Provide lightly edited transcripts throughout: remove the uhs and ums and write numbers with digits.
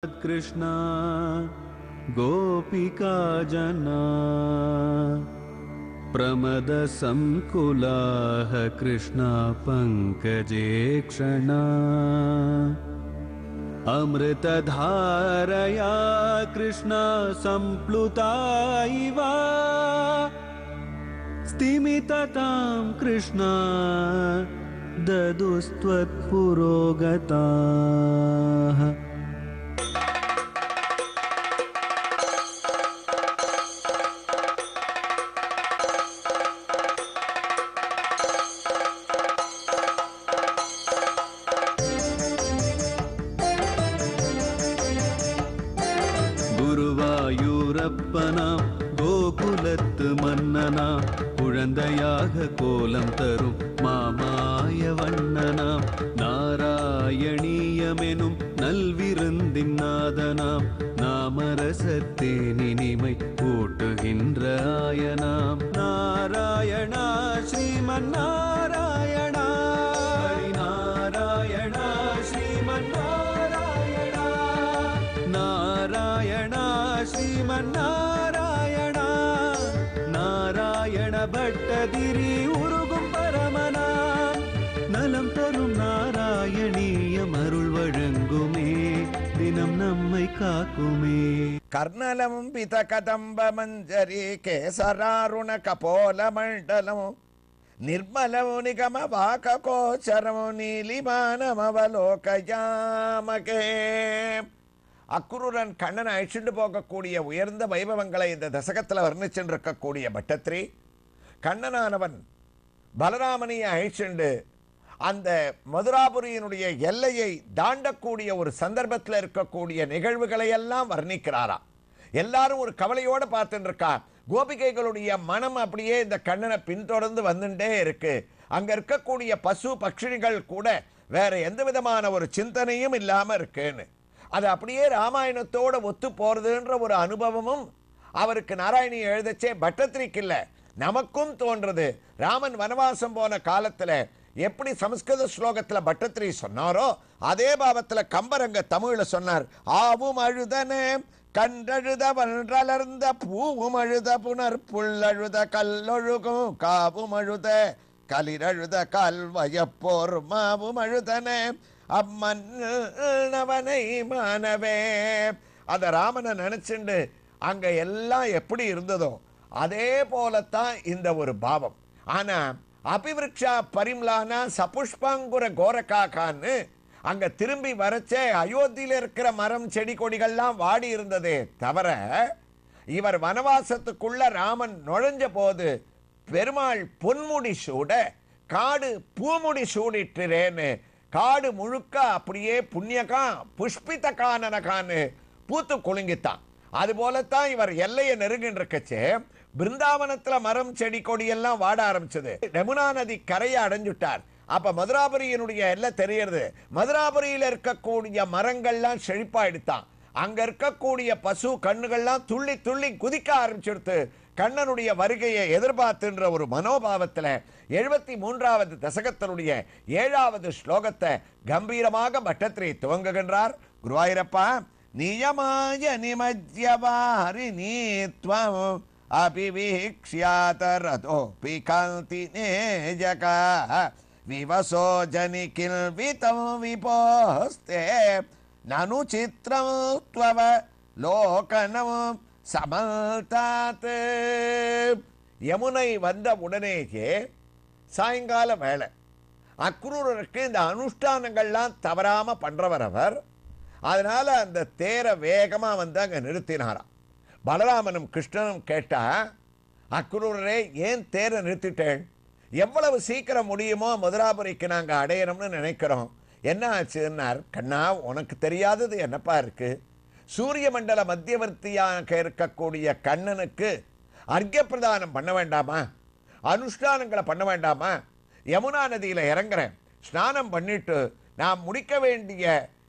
कृष्णा गोपिका जना प्रमद संकुलाः कृष्णा पंकजे क्षणा अमृतधारया कृष्णा संप्लुता इव स्तिमिततां कृष्णा ददुस्त्वत्पुरोगताः। குருவாயூரப்பனாம் கோகுலத்து மன்னனாம் குழந்தையாக கோலம் தரும் மாமாய வண்ணனாம் நாராயணீயமெனும் நல்விருந்தின் நாதனாம் நாமரசத்தேனினிமை கூட்டுகின்ற ஆயனாம் நாராயணா ஸ்ரீமன் நாராயணா நாராயணா ஸ்ரீமன் நாராயணா நாராயணா ஸ்ரீமன் நாராயணா நாராயண பட்டதிரி உருகும் பரமனாம் நலம் தரும் நாராயணீயம் அருள் வழங்குமே தினம் நம்மை காக்குமே. கர்ணலம் பித கதம்ப மஞ்சரி கேசராருண கபோல மண்டலம் நிர்மலம் நிகம வாக கோச்சரம் நீலிமானம் அவலோகயாமகே. அக்குருரன் கண்ணன் அழிச்சுண்டு போகக்கூடிய உயர்ந்த வைபவங்களை இந்த தசகத்தில் வர்ணிச்சுருக்கக்கூடிய பட்டத்திரி கண்ணனானவன் பலராமனையை அழிச்சுண்டு அந்த மதுராபுரியினுடைய எல்லையை தாண்டக்கூடிய ஒரு சந்தர்ப்பத்தில் இருக்கக்கூடிய நிகழ்வுகளை எல்லாம் வர்ணிக்கிறாராம். எல்லாரும் ஒரு கவலையோடு பார்த்துட்டு இருக்கா. கோபிகைகளுடைய மனம் அப்படியே இந்த கண்ணனை பின்தொடர்ந்து வந்துட்டே இருக்கு. அங்க இருக்கக்கூடிய பசு பட்சிகள் கூட வேற எந்த விதமான ஒரு சிந்தனையும் இல்லாம இருக்குன்னு அது அப்படியே ராமாயணத்தோட ஒத்து போறதுன்ற ஒரு அனுபவமும் அவருக்கு நாராயணி எழுதச்சே பட்டத்திரிக்கு இல்லை நமக்கும் தோன்றது. ராமன் வனவாசம் போன காலத்துல எப்படி சமஸ்கிருத ஸ்லோகத்தில் பட்டத்திரி சொன்னாரோ அதே பாவத்தில் கம்பரங்க தமிழ்ல சொன்னார். ஆவும் அழுதனே கண்டழுத வன்றலர்ந்த பூவும் அழுத புனர் புல்லழுத கல்லொழுகும் காவும் அழுத கலிரழுத கல்வயப்போர் மாவும் அழுதனே அம்மன்னவனை மானவே. அத ராமனை நினைச்சுண்டு அங்க எல்லாம் எப்படி இருந்ததோ அதே போலத்தான் இந்த ஒரு பாவம். ஆனா அபிவிருக்ஷா பரிம்லானா சபுஷ்பாங்குர கோரக்காக்கான்னு அங்க திரும்பி வரச்சே அயோத்தியில இருக்கிற மரம் செடி கொடிகள்லாம் வாடி இருந்ததே தவிர இவர் வனவாசத்துக்குள்ள ராமன் நுழைஞ்ச போது பெருமாள் பொன்முடி சூட காடு பூமுடி சூடிட்டுறேன்னு காடு முழுக்க அப்படியே புண்ணியகா புஷ்பித கானனகான்னு பூத்து குலுங்கித்தான். அது போலத்தான் இவர் எல்லையை நெருங்கின்னு இருக்கச்சே பிருந்தாவனத்துல மரம் செடி கொடி எல்லாம் வாட ஆரம்பிச்சது. யமுனா நதி கரையை அடைஞ்சுட்டார். அப்ப மதுராபுரியினுடைய எல்லை தெரியறது. மதுராபுரியில இருக்கக்கூடிய மரங்கள்லாம் செழிப்பாயிடுத்தான். அங்க இருக்கக்கூடிய பசு கண்ணுகள்லாம் துள்ளி துள்ளி குதிக்க ஆரம்பிச்சுடுத்து. கண்ணனுடைய வருகையை எதிர்பார்த்துன்ற ஒரு மனோபாவத்துல 73வது தசகத்தினுடைய 7வது ஸ்லோகத்தை கம்பீரமாக பட்டத்திரி துவங்குகின்றார். குருவாயூரப்பா நியமாய நிமஜ்யவாரி நீத்வம் அபிவீக்ஷ்யாதரதோபி காந்தி நேஜகா விவசோ ஜனிகில் விதம் விபோஸ்தே நனு சித்ரம் த்வவ லோகனம் சமல்தாத். யமுனை வந்த உடனேயே சாயங்கால வேளை அக்ரூரருக்கு இந்த அனுஷ்டானங்கள்லாம் தவறாம பண்றவர் அவர். அதனால அந்த தேரை வேகமா வந்து அங்க நிறுத்தினாராம். பலராமனும் கிருஷ்ணனும் கேட்டா அக்ரூரரே ஏன் தேரை நிறுத்திட்டேன்? எவ்வளவு சீக்கிரம் முடியுமோ மதுராபுரிக்கு நாங்க அடையணும்னு நினைக்கிறோம். என்ன ஆச்சுன்னார். கண்ணா உனக்கு தெரியாதது என்னப்பா இருக்கு? சூரிய மண்டல மத்தியவர்த்தியாக இருக்கக்கூடிய கண்ணனுக்கு அர்க்ய பிரதானம் பண்ண வேண்டாமா? அனுஷ்டானங்களை பண்ண வேண்டாமா? யமுனா நதியில இறங்குறேன், ஸ்நானம் பண்ணிட்டு நான் முடிக்க வேண்டிய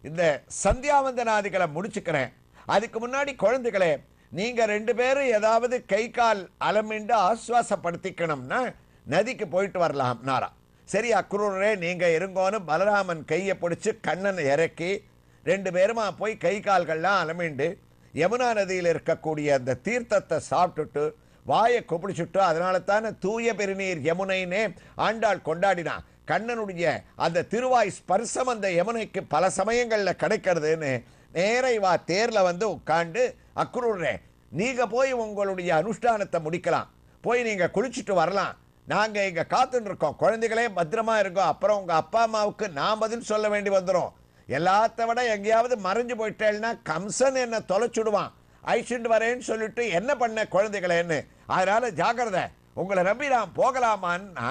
இந்த சந்தியாவந்தனாதிகளை முடிச்சுக்கிறேன். அதுக்கு முன்னாடி குழந்தைகளே நீங்க 2 பேரும் ஏதாவது கை கால் அலமிண்டு ஆஸ்வாசப்படுத்திக்கணும்னா நதிக்கு போயிட்டு வரலாம் நாரா. சரி அக்ரூரரே நீங்க இருங்கோன்னு பலராமன் கையை பிடிச்சு கண்ணனை இறக்கி 2 பேருமா போய் கை கால்கள்லாம் அலமிண்டு யமுனா நதியில் இருக்கக்கூடிய அந்த தீர்த்தத்தை சாப்பிட்டுட்டு வாயை கொப்பிடிச்சுட்டு, அதனால தானே தூய பெருநீர் யமுனைன்னே ஆண்டாள் கொண்டாடினா. கண்ணனுடைய அந்த திருவாய் ஸ்பர்சம் அந்த யமுனைக்கு பல சமயங்களில் கிடைக்கிறதுன்னு நேரைவா தேரில் வந்து உட்காண்டு, அக்குருரே நீங்க போய் உங்களுடைய அனுஷ்டானத்தை முடிக்கலாம், போய் நீங்க குளிச்சுட்டு வரலாம், நாங்க இங்க காத்துட்டு இருக்கோம், குழந்தைகளே பத்திரமா இருக்கோம், அப்புறம் உங்க அப்பா அம்மாவுக்கு நான் பதில் சொல்ல வேண்டி வந்துடும், எல்லாத்த விட எங்கேயாவது மறைஞ்சு போயிட்டேன்னா கம்சன் என்ன தொலைச்சுடுவான், அழிச்சுட்டு வரேன்னு சொல்லிட்டு என்ன பண்ண குழந்தைகளேன்னு, அதனால ஜாக்கிரதை, உங்களை நம்பி நான் போகலாமான்னா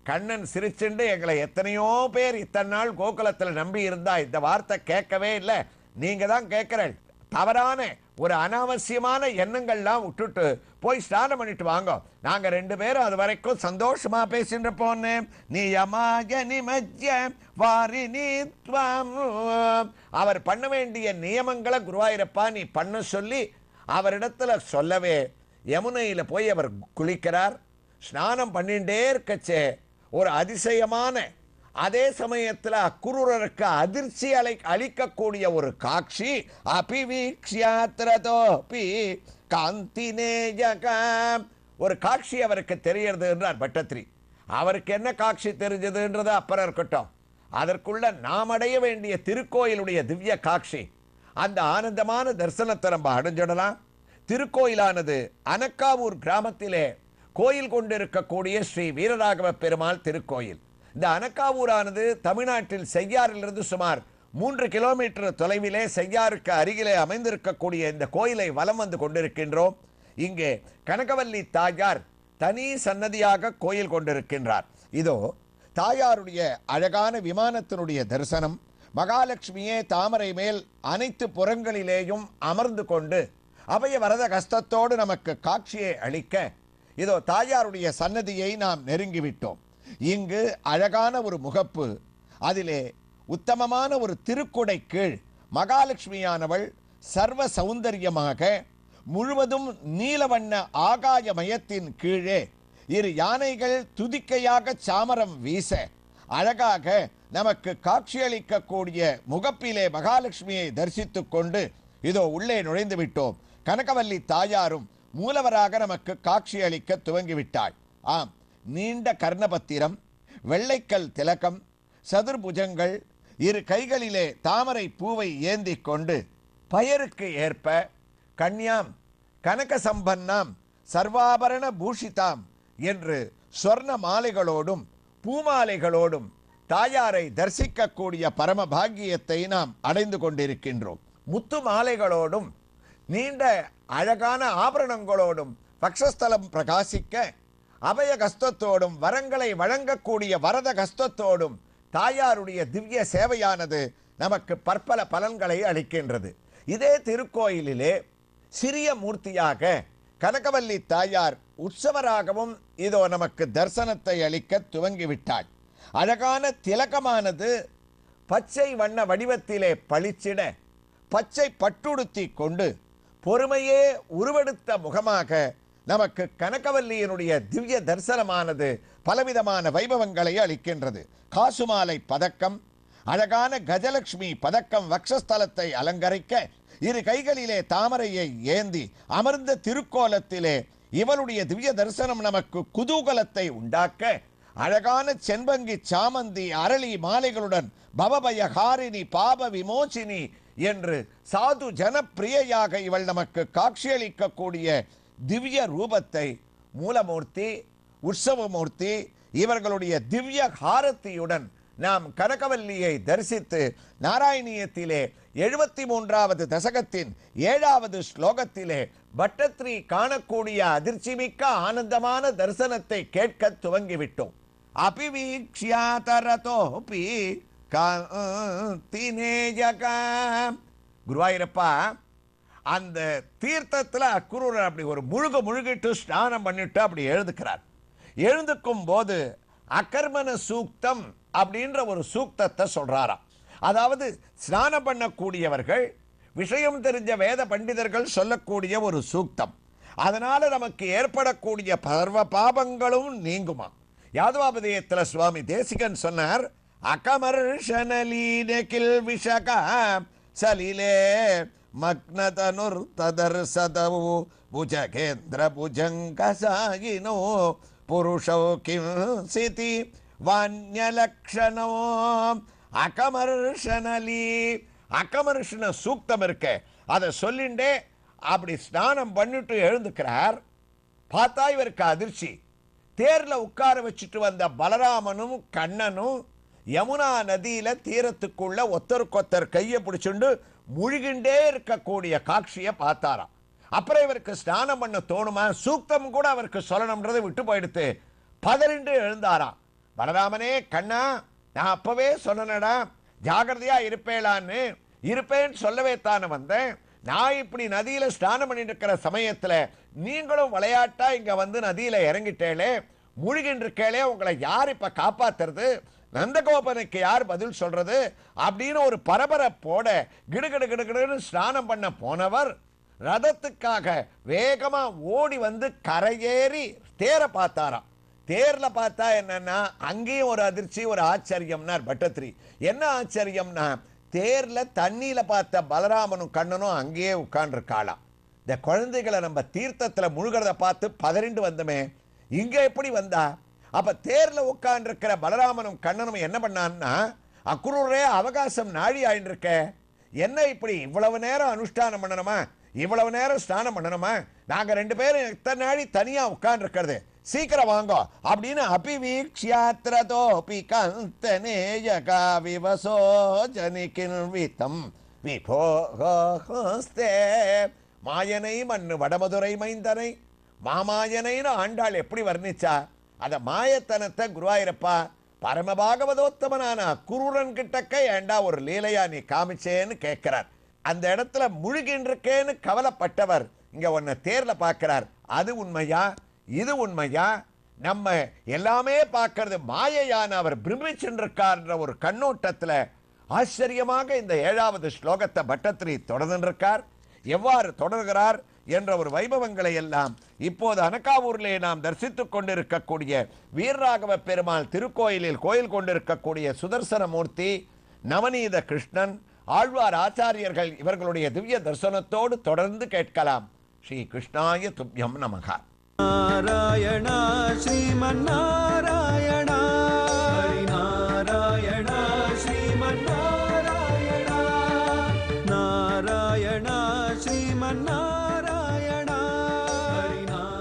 கண்ணன் சிரிச்சுண்டு, எங்களை எத்தனையோ பேர் இத்தனை நாள் கோகுலத்தில் நம்பி இருந்தா இந்த வார்த்தை கேட்கவே இல்லை, நீங்க தான் கேட்கிறேன், தவறான ஒரு அனாவசியமான எண்ணங்கள்லாம் விட்டுட்டு போய் ஸ்நானம் பண்ணிட்டு வாங்க, நாங்க 2 பேரும் அது வரைக்கும் சந்தோஷமா பேசிட்டு போனே. நியமாக நிமஜ்ய வாரினித்வம், அவர் பண்ண வேண்டிய நியமங்களை குருவாயூரப்பா நீ பண்ண சொல்லி அவரிடத்துல சொல்லவே யமுனையில போய் அவர் குளிக்கிறார். ஸ்நானம் பண்ணிட்டே இருக்கச்சே ஒரு அதிசயமான, அதே சமயத்தில் அக்குரூரருக்கு அதிர்ச்சி அளிக்கக்கூடிய ஒரு காட்சி. அபிவீக்ஷாத்ரதோபி காந்தினேஜகம், ஒரு காட்சி அவருக்கு தெரியறது என்றார் பட்டத்திரி. அவருக்கு என்ன காட்சி தெரிஞ்சதுன்றது அப்புறம் இருக்கட்டும், அதற்குள்ள நாம் அடைய வேண்டிய திருக்கோயிலுடைய திவ்ய காட்சி, அந்த ஆனந்தமான தரிசனத்தை நம்ம அடைஞ்சிடலாம். திருக்கோயிலானது அனக்காவூர் கிராமத்திலே கோயில் கொண்டிருக்கக்கூடிய ஸ்ரீ வீரராகவ பெருமாள் திருக்கோயில். இந்த அனக்காவூரானது தமிழ்நாட்டில் செய்யாறிலிருந்து சுமார் 3 கிலோமீட்டர் தொலைவிலே செய்யாருக்கு அருகிலே அமைந்திருக்கக்கூடிய இந்த கோயிலை வலம் வந்து கொண்டிருக்கின்றோம். இங்கே கனகவல்லி தாயார் தனி சன்னதியாக கோயில் கொண்டிருக்கின்றார். இதோ தாயாருடைய அழகான விமானத்தினுடைய தரிசனம். மகாலட்சுமியே தாமரை மேல் அனைத்து புறங்களிலேயும் அமர்ந்து கொண்டு அபய வரத கஸ்தத்தோடு நமக்கு காட்சியை அளிக்க, இதோ தாயாருடைய சன்னதியை நாம் நெருங்கிவிட்டோம். இங்கு அழகான ஒரு முகப்பு, அதிலே உத்தமமான ஒரு திருக்குடை கீழ் மகாலட்சுமியானவள் சர்வ சௌந்தரியமாக முழுவதும் நீலவண்ண ஆகாய மயத்தின் கீழே 2 யானைகள் துதிக்கையாக சாமரம் வீச அழகாக நமக்கு காட்சியளிக்கக்கூடிய முகப்பிலே மகாலட்சுமியை தரிசித்துக் கொண்டு இதோ உள்ளே நுழைந்து விட்டோம். கனகவல்லி தாயாரும் மூலவராக நமக்கு காட்சியளிக்க துவங்கிவிட்டாள். ஆம், நீண்ட கர்ணபத்திரம், வெள்ளைக்கல் திலகம், சதுர்புஜங்கள், 2 கைகளிலே தாமரை பூவை ஏந்தி கொண்டு பெயருக்கு ஏற்ப கன்யாம் கனக சம்பன்னாம் சர்வாபரண பூஷிதாம் என்று சொர்ண மாலைகளோடும் பூமாலைகளோடும் தாயாரை தரிசிக்கக்கூடிய பரம பாக்கியத்தை நாம் அடைந்து கொண்டிருக்கின்றோம். முத்து மாலைகளோடும் நீண்ட அழகான ஆபரணங்களோடும் பக்ஷஸ்தலம் பிரகாசிக்க, அபய கஸ்தத்தோடும் வரங்களை வழங்கக்கூடிய வரத கஸ்தத்தோடும் தாயாருடைய திவ்ய சேவையானது நமக்கு பற்பல பலன்களை அளிக்கின்றது. இதே திருக்கோயிலிலே சிறிய மூர்த்தியாக கனகவல்லி தாயார் உற்சவராகவும் இதோ நமக்கு தரிசனத்தை அளிக்க துவங்கிவிட்டாள். அழகான திலகமானது பச்சை வண்ண வடிவத்திலே பளிச்சிட பச்சை பட்டுடுத்தி கொண்டு பொறுமையே உருவெடுத்த முகமாக நமக்கு கனகவல்லியினுடைய திவ்ய தரிசனமானது பலவிதமான வைபவங்களை அளிக்கின்றது. காசுமாலை பதக்கம், அழகான கஜலட்சுமி பதக்கம் வக்ஷஸ்தலத்தை அலங்கரிக்க, 2 கைகளிலே தாமரையை ஏந்தி அமர்ந்த திருக்கோலத்திலே இவளுடைய திவ்ய தரிசனம் நமக்கு குதூகலத்தை உண்டாக்க, அழகான செண்பங்கி சாமந்தி அரளி மாலைகளுடன் பவபயஹாரிணி பாப விமோச்சினி என்று சாது ஜனப்பிரியையாக இவள் நமக்கு காட்சியளிக்கக்கூடிய திவ்ய ரூபத்தை மூலமூர்த்தி, உற்சவமூர்த்தி இவர்களுடைய திவ்ய ஹாரத்தியுடன் நாம் கனகவல்லியை தரிசித்து நாராயணியத்திலே 73வது தசகத்தின் 7வது ஸ்லோகத்திலே பட்டத்ரி காணக்கூடிய அதிர்ச்சிமிக்க ஆனந்தமான தரிசனத்தை கேட்க துவங்கிவிட்டோம். அபிவீக்ஷ்யாதரதோபி காந்தினேஜகம். குருவாயூரப்பா, அந்த தீர்த்தத்தில் அக்குரூரர் அப்படி ஒரு முழுகிட்டு ஸ்நானம் பண்ணிட்டு அப்படி எழுதுக்கிறார். எழுந்துக்கும் போது அகர்மண சூக்தம் அப்படின்ற ஒரு சூக்தத்தை சொல்றாராம். அதாவது ஸ்நானம் பண்ணக்கூடியவர்கள் விஷயம் தெரிஞ்ச வேத பண்டிதர்கள் சொல்லக்கூடிய ஒரு சூக்தம். அதனால நமக்கு ஏற்படக்கூடிய பர்வ பாபங்களும் நீங்குமா. யாதவாபதயத்தில் சுவாமி தேசிகன் சொன்னார், அகமர்ஷனலீனகில் விஷக சலிலே மக்னதனுர் ததர்சதவு புஜகேந்திர புஜங்கசாயினோ புருஷோ கிம்சிதி வான்யலக்ஷணோ அகமர்ஷனலி. அகமர்ஷன சூக்தம் இருக்க அதை சொல்லிண்டே அப்படி ஸ்நானம் பண்ணிட்டு எழுந்துக்கிறார். பார்த்தா இவருக்கு அதிர்ச்சி. தேர்ல உட்கார வச்சுட்டு வந்த பலராமனும் கண்ணனும் யமுனா நதியில தீரத்துக்குள்ள ஒத்தருக்கொத்தர் கையை பிடிச்சுண்டு முழுகிண்டே இருக்கக்கூடிய காட்சியை பார்த்தாராம். அப்புறம் இவருக்கு ஸ்நானம் பண்ண தோணுமா? சூக்தம் கூட அவருக்கு சொல்லணும்ன்றதை விட்டு போயிடுத்து பதறிண்டு எழுந்தாராம். பலராமனே, கண்ணா, நான் அப்பவே சொன்னேடா ஜாகிரதையா இருப்பேளான்னு. இருப்பேன்னு சொல்லவே தானே வந்தேன். நான் இப்படி நதியில ஸ்நானம் பண்ணிட்டு இருக்கிற சமயத்துல நீங்களும் விளையாட்டா இங்க வந்து நதியில இறங்கிட்டேளே, மூழ்கின்றிருக்கேளே, உங்களை யார் இப்ப காப்பாத்துறது? நந்தகோபனுக்கு யார் பதில் சொல்றது? அப்படின்னு ஒரு பரபரப்போட கிடுகிடு கிடுகிடுன்னு ஸ்நானம் பண்ண போனவர் ரதத்துக்காக வேகமா ஓடி வந்து கரையேறி தேர பார்த்தாராம். தேர்ல பார்த்தா என்னன்னா அங்கேயும் ஒரு அதிர்ச்சி, ஒரு ஆச்சரியம்னார் பட்டத்திரி. என்ன ஆச்சரியம்னா, தேர்ல தண்ணியில பார்த்த பலராமனும் கண்ணனும் அங்கேயே உட்கார்ந்துருக்காளாம். இந்த குழந்தைகளை நம்ம தீர்த்தத்துல முழுகிறத பார்த்து பதறிண்டு வந்தமே, இங்க எப்படி வந்தா? அப்ப தேர்ல உட்கார்ந்துருக்கிற பலராமனும் கண்ணனும் என்ன பண்ணான்னா, அக்குரூரே அவகாசம் நாழி ஆயின்னு இருக்க, என்ன இப்படி இவ்வளவு நேரம் அனுஷ்டானம் பண்ணணுமா, இவ்வளவு நேரம் ஸ்நானம் பண்ணணுமா? நாங்க ரெண்டு பேரும் எத்தனை நாளி தனியா உட்கார்ந்து இருக்கிறது, சீக்கிரம் வாங்கோ அப்படின்னு அபிவீக்ஷ்யாத்ரதோபி கந்தனேயகா விவசோ ஜனிகின்விதம் விபோகோஸ்தே. மாயனை மண்ணு வடமதுரை மைந்தனை மாமாயனைன்னு ஆண்டாள் எப்படி வர்ணிச்சா? அத மாயத்தனத்தை குருவாயிரப்பா பரமபாகவதோத்தமனான குருரன் கிட்டக்க ஏண்டா ஒரு லீலையா நீ காமிச்சேன்னு கேட்கிறார். அந்த இடத்துல முழுகின்றிருக்கேன்னு கவலைப்பட்டவர் இங்க உன்னை தேர்ல பார்க்கிறார். அது உண்மையா, இது உண்மையா, நம்ம எல்லாமே பார்க்கறது மாயையான அவர் பிரமிச்சுருக்கார்ன்ற ஒரு கண்ணோட்டத்துல ஆச்சரியமாக இந்த 7வது ஸ்லோகத்தை பட்டத்திரி தொடர்ந்திருக்கார். எவ்வாறு தொடர்கிறார் என்ற ஒரு வைபவங்களை எல்லாம் இப்போது அனகாவூரிலே நாம் தரிசித்துக் கொண்டிருக்கக்கூடிய வீரராகவ பெருமாள் திருக்கோயிலில் கோயில் கொண்டிருக்கக்கூடிய சுதர்சனமூர்த்தி, நவநீத கிருஷ்ணன், ஆழ்வார் ஆச்சாரியர்கள் இவர்களுடைய திவ்ய தரிசனத்தோடு தொடர்ந்து கேட்கலாம். ஸ்ரீ கிருஷ்ணாய துப்யம் நமகா. நாராயணா ஸ்ரீமன்னா